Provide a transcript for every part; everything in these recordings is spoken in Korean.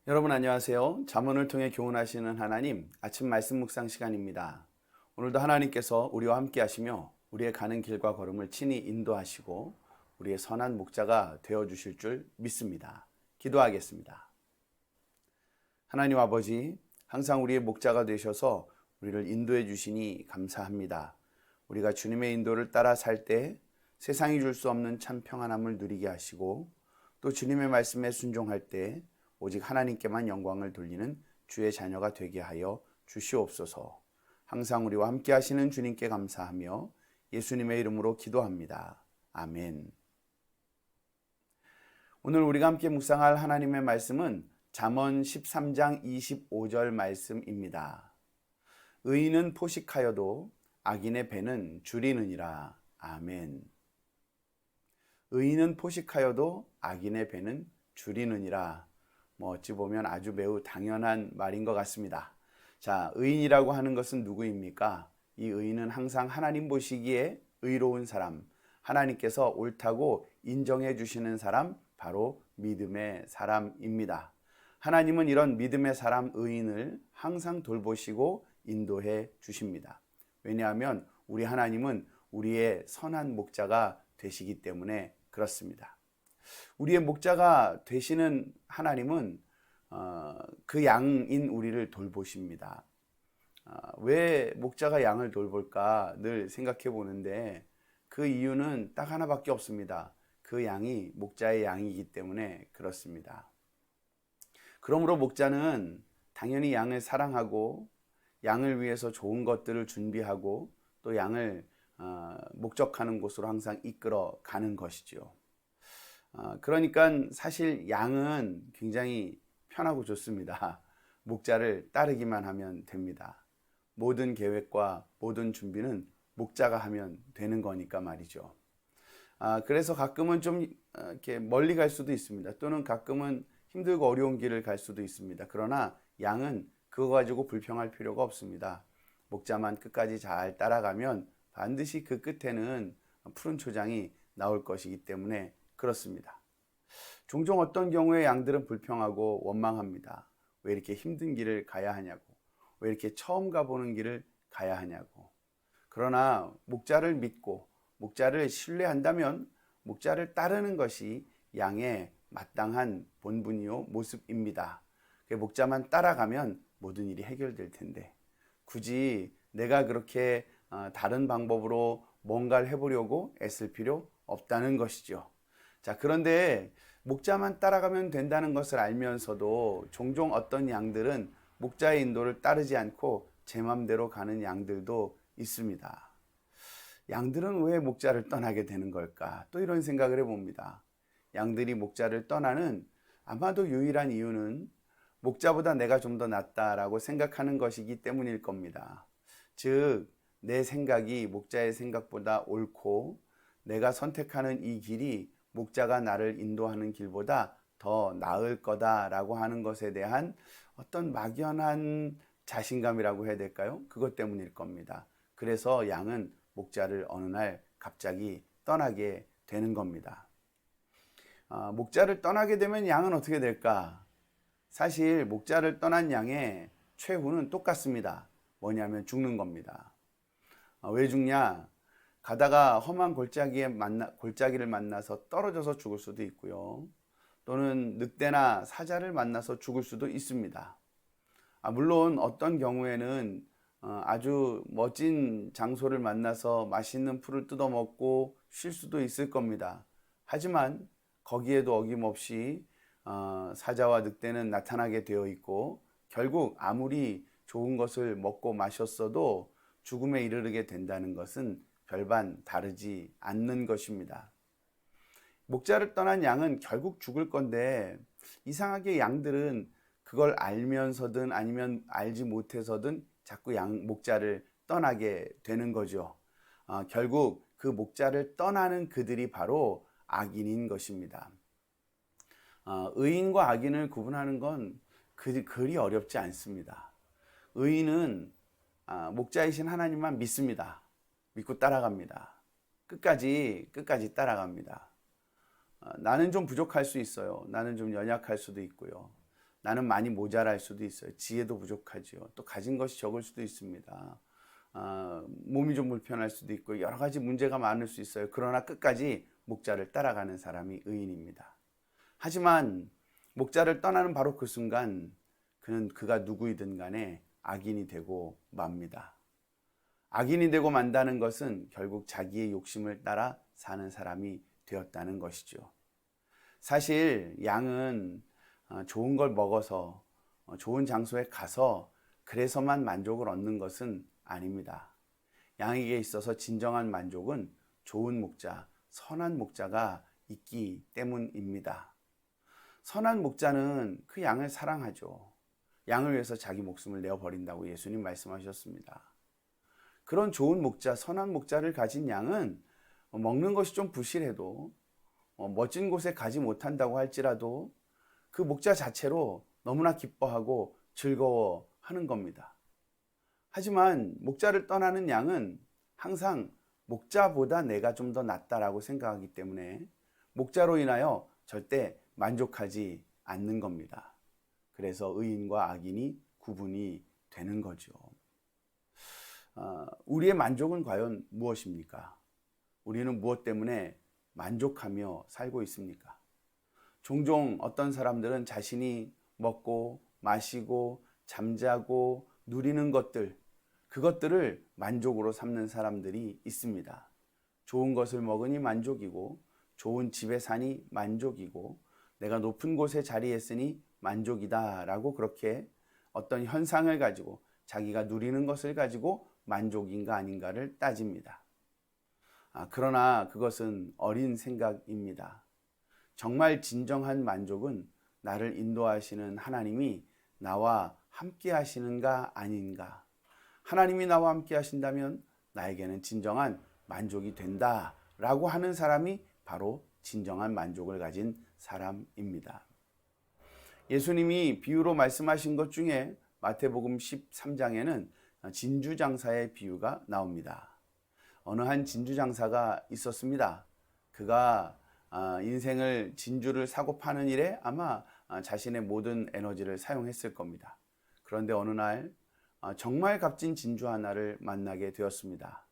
여러분 안녕하세요. 잠언을 통해 교훈하시는 하나님 아침 말씀 묵상 시간입니다. 오늘도 하나님께서 우리와 함께 하시며 우리의 가는 길과 걸음을 친히 인도하시고 우리의 선한 목자가 되어 주실 줄 믿습니다. 기도하겠습니다. 하나님 아버지, 항상 우리의 목자가 되셔서 우리를 인도해 주시니 감사합니다. 우리가 주님의 인도를 따라 살 때 세상이 줄 수 없는 참 평안함을 누리게 하시고 또 주님의 말씀에 순종할 때 오직 하나님께만 영광을 돌리는 주의 자녀가 되게 하여 주시옵소서. 항상 우리와 함께 하시는 주님께 감사하며 예수님의 이름으로 기도합니다. 아멘. 오늘 우리가 함께 묵상할 하나님의 말씀은 잠언 13장 25절 말씀입니다. 의인은 포식하여도 악인의 배는 줄이느니라. 아멘. 의인은 포식하여도 악인의 배는 줄이느니라. 어찌 보면 아주 매우 당연한 말인 것 같습니다. 자, 의인이라고 하는 것은 누구입니까? 이 의인은 항상 하나님 보시기에 의로운 사람, 하나님께서 옳다고 인정해 주시는 사람, 바로 믿음의 사람입니다. 하나님은 이런 믿음의 사람 의인을 항상 돌보시고 인도해 주십니다. 왜냐하면 우리 하나님은 우리의 선한 목자가 되시기 때문에 그렇습니다. 우리의 목자가 되시는 하나님은 그 양인 우리를 돌보십니다. 왜 목자가 양을 돌볼까 늘 생각해 보는데 그 이유는 딱 하나밖에 없습니다. 그 양이 목자의 양이기 때문에 그렇습니다. 그러므로 목자는 당연히 양을 사랑하고 양을 위해서 좋은 것들을 준비하고 또 양을 목적하는 곳으로 항상 이끌어 가는 것이죠. 그러니까 사실 양은 굉장히 편하고 좋습니다. 목자를 따르기만 하면 됩니다. 모든 계획과 모든 준비는 목자가 하면 되는 거니까 말이죠. 그래서 가끔은 좀 이렇게 멀리 갈 수도 있습니다. 또는 가끔은 힘들고 어려운 길을 갈 수도 있습니다. 그러나 양은 그거 가지고 불평할 필요가 없습니다. 목자만 끝까지 잘 따라가면 반드시 그 끝에는 푸른 초장이 나올 것이기 때문에 그렇습니다. 종종 어떤 경우에 양들은 불평하고 원망합니다. 왜 이렇게 힘든 길을 가야 하냐고, 왜 이렇게 처음 가보는 길을 가야 하냐고. 그러나 목자를 믿고 목자를 신뢰한다면 목자를 따르는 것이 양의 마땅한 본분이요 모습입니다. 목자만 따라가면 모든 일이 해결될 텐데 굳이 내가 그렇게 다른 방법으로 뭔가를 해보려고 애쓸 필요 없다는 것이죠. 자, 그런데 목자만 따라가면 된다는 것을 알면서도 종종 어떤 양들은 목자의 인도를 따르지 않고 제 맘대로 가는 양들도 있습니다. 양들은 왜 목자를 떠나게 되는 걸까? 또 이런 생각을 해봅니다. 양들이 목자를 떠나는 아마도 유일한 이유는 목자보다 내가 좀 더 낫다라고 생각하는 것이기 때문일 겁니다. 즉, 내 생각이 목자의 생각보다 옳고 내가 선택하는 이 길이 목자가 나를 인도하는 길보다 더 나을 거다라고 하는 것에 대한 어떤 막연한 자신감이라고 해야 될까요? 그것 때문일 겁니다. 그래서 양은 목자를 어느 날 갑자기 떠나게 되는 겁니다. 목자를 떠나게 되면 양은 어떻게 될까? 사실 목자를 떠난 양의 최후는 똑같습니다. 뭐냐면 죽는 겁니다. 왜 죽냐? 가다가 험한 골짜기를 만나서 떨어져서 죽을 수도 있고요. 또는 늑대나 사자를 만나서 죽을 수도 있습니다. 물론 어떤 경우에는 아주 멋진 장소를 만나서 맛있는 풀을 뜯어먹고 쉴 수도 있을 겁니다. 하지만 거기에도 어김없이 사자와 늑대는 나타나게 되어 있고 결국 아무리 좋은 것을 먹고 마셨어도 죽음에 이르게 된다는 것은 별반 다르지 않는 것입니다. 목자를 떠난 양은 결국 죽을 건데 이상하게 양들은 그걸 알면서든 아니면 알지 못해서든 자꾸 목자를 떠나게 되는 거죠. 결국 그 목자를 떠나는 그들이 바로 악인인 것입니다. 의인과 악인을 구분하는 건 그리 어렵지 않습니다. 의인은 목자이신 하나님만 믿습니다. 믿고 따라갑니다. 끝까지 따라갑니다. 나는 좀 부족할 수 있어요. 나는 좀 연약할 수도 있고요. 나는 많이 모자랄 수도 있어요. 지혜도 부족하지요. 또 가진 것이 적을 수도 있습니다. 몸이 좀 불편할 수도 있고 여러 가지 문제가 많을 수 있어요. 그러나 끝까지 목자를 따라가는 사람이 의인입니다. 하지만 목자를 떠나는 바로 그 순간 그가 누구이든 간에 악인이 되고 맙니다. 악인이 되고 만다는 것은 결국 자기의 욕심을 따라 사는 사람이 되었다는 것이죠. 사실 양은 좋은 걸 먹어서 좋은 장소에 가서 그래서만 만족을 얻는 것은 아닙니다. 양에게 있어서 진정한 만족은 좋은 목자, 선한 목자가 있기 때문입니다. 선한 목자는 그 양을 사랑하죠. 양을 위해서 자기 목숨을 내어버린다고 예수님 말씀하셨습니다. 그런 좋은 목자, 선한 목자를 가진 양은 먹는 것이 좀 부실해도 멋진 곳에 가지 못한다고 할지라도 그 목자 자체로 너무나 기뻐하고 즐거워하는 겁니다. 하지만 목자를 떠나는 양은 항상 목자보다 내가 좀 더 낫다라고 생각하기 때문에 목자로 인하여 절대 만족하지 않는 겁니다. 그래서 의인과 악인이 구분이 되는 거죠. 우리의 만족은 과연 무엇입니까? 우리는 무엇 때문에 만족하며 살고 있습니까? 종종 어떤 사람들은 자신이 먹고 마시고 잠자고 누리는 그것들을 만족으로 삼는 사람들이 있습니다. 좋은 것을 먹으니 만족이고, 좋은 집에 사니 만족이고, 내가 높은 곳에 자리했으니 만족이다 라고 그렇게 어떤 현상을 가지고 자기가 누리는 것을 가지고 만족인가 아닌가를 따집니다. 그러나 그것은 어린 생각입니다. 정말 진정한 만족은 나를 인도하시는 하나님이 나와 함께 하시는가 아닌가. 하나님이 나와 함께 하신다면 나에게는 진정한 만족이 된다라고 하는 사람이 바로 진정한 만족을 가진 사람입니다. 예수님이 비유로 말씀하신 것 중에 마태복음 13장에는 진주장사의 비유가 나옵니다. 어느 한 진주장사가 있었습니다. 그가 인생을 진주를 사고 파는 일에 아마 자신의 모든 에너지를 사용했을 겁니다. 그런데 어느 날 정말 값진 진주 하나를 만나게 되었습니다.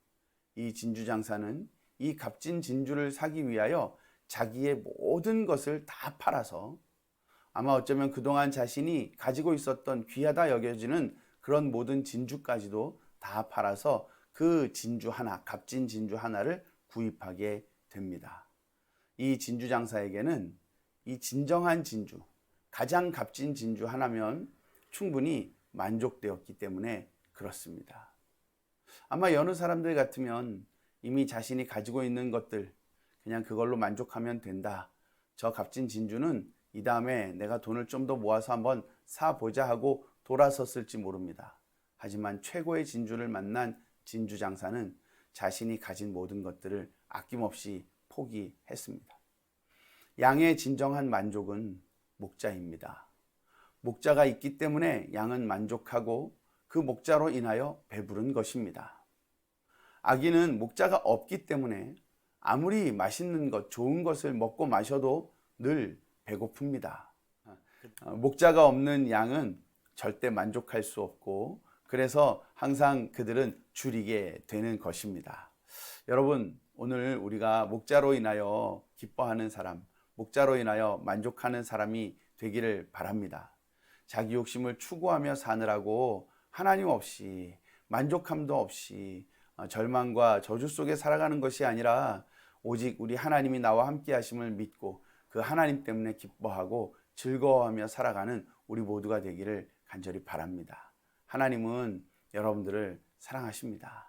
이 진주장사는 이 값진 진주를 사기 위하여 자기의 모든 것을 다 팔아서 아마 어쩌면 그동안 자신이 가지고 있었던 귀하다 여겨지는 그런 모든 진주까지도 다 팔아서 그 진주 하나, 값진 진주 하나를 구입하게 됩니다. 이 진주 장사에게는 이 진정한 진주, 가장 값진 진주 하나면 충분히 만족되었기 때문에 그렇습니다. 아마 여느 사람들 같으면 이미 자신이 가지고 있는 것들 그냥 그걸로 만족하면 된다. 저 값진 진주는 이 다음에 내가 돈을 좀 더 모아서 한번 사보자 하고 돌아섰을지 모릅니다. 하지만 최고의 진주를 만난 진주 장사는 자신이 가진 모든 것들을 아낌없이 포기했습니다. 양의 진정한 만족은 목자입니다. 목자가 있기 때문에 양은 만족하고 그 목자로 인하여 배부른 것입니다. 악인은 목자가 없기 때문에 아무리 맛있는 것, 좋은 것을 먹고 마셔도 늘 배고픕니다. 목자가 없는 양은 절대 만족할 수 없고 그래서 항상 그들은 줄이게 되는 것입니다. 여러분, 오늘 우리가 목자로 인하여 기뻐하는 사람, 목자로 인하여 만족하는 사람이 되기를 바랍니다. 자기 욕심을 추구하며 사느라고 하나님 없이 만족함도 없이 절망과 저주 속에 살아가는 것이 아니라 오직 우리 하나님이 나와 함께 하심을 믿고 그 하나님 때문에 기뻐하고 즐거워하며 살아가는 우리 모두가 되기를 간절히 바랍니다. 하나님은 여러분들을 사랑하십니다.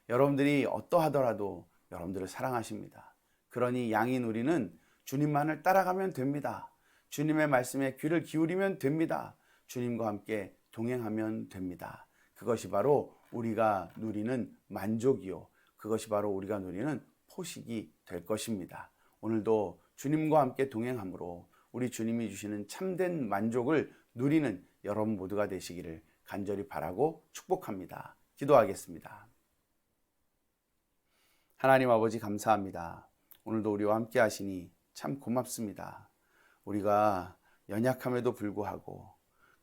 여러분들이 어떠하더라도 여러분들을 사랑하십니다. 그러니 양인 우리는 주님만을 따라가면 됩니다. 주님의 말씀에 귀를 기울이면 됩니다. 주님과 함께 동행하면 됩니다. 그것이 바로 우리가 누리는 만족이요. 그것이 바로 우리가 누리는 포식이 될 것입니다. 오늘도 주님과 함께 동행함으로 우리 주님이 주시는 참된 만족을 누리는 여러분 모두가 되시기를 간절히 바라고 축복합니다. 기도하겠습니다. 하나님 아버지 감사합니다. 오늘도 우리와 함께 하시니 참 고맙습니다. 우리가 연약함에도 불구하고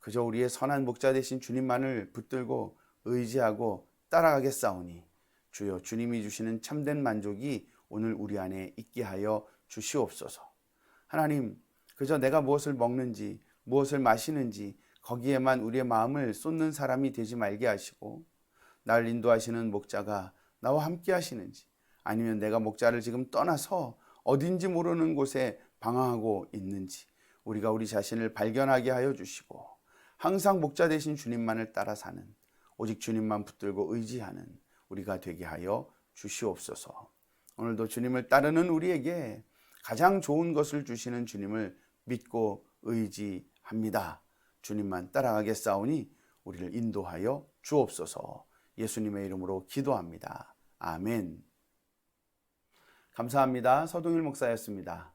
그저 우리의 선한 목자 되신 주님만을 붙들고 의지하고 따라가겠사오니 주여 주님이 주시는 참된 만족이 오늘 우리 안에 있게 하여 주시옵소서. 하나님, 그저 내가 무엇을 먹는지 무엇을 마시는지 거기에만 우리의 마음을 쏟는 사람이 되지 말게 하시고, 나를 인도하시는 목자가 나와 함께 하시는지, 아니면 내가 목자를 지금 떠나서 어딘지 모르는 곳에 방황하고 있는지 우리가 우리 자신을 발견하게 하여 주시고, 항상 목자 되신 주님만을 따라 사는, 오직 주님만 붙들고 의지하는 우리가 되게 하여 주시옵소서. 오늘도 주님을 따르는 우리에게 가장 좋은 것을 주시는 주님을 믿고 의지합니다. 주님만 따라가겠사오니 우리를 인도하여 주옵소서. 예수님의 이름으로 기도합니다. 아멘. 감사합니다. 서동일 목사였습니다.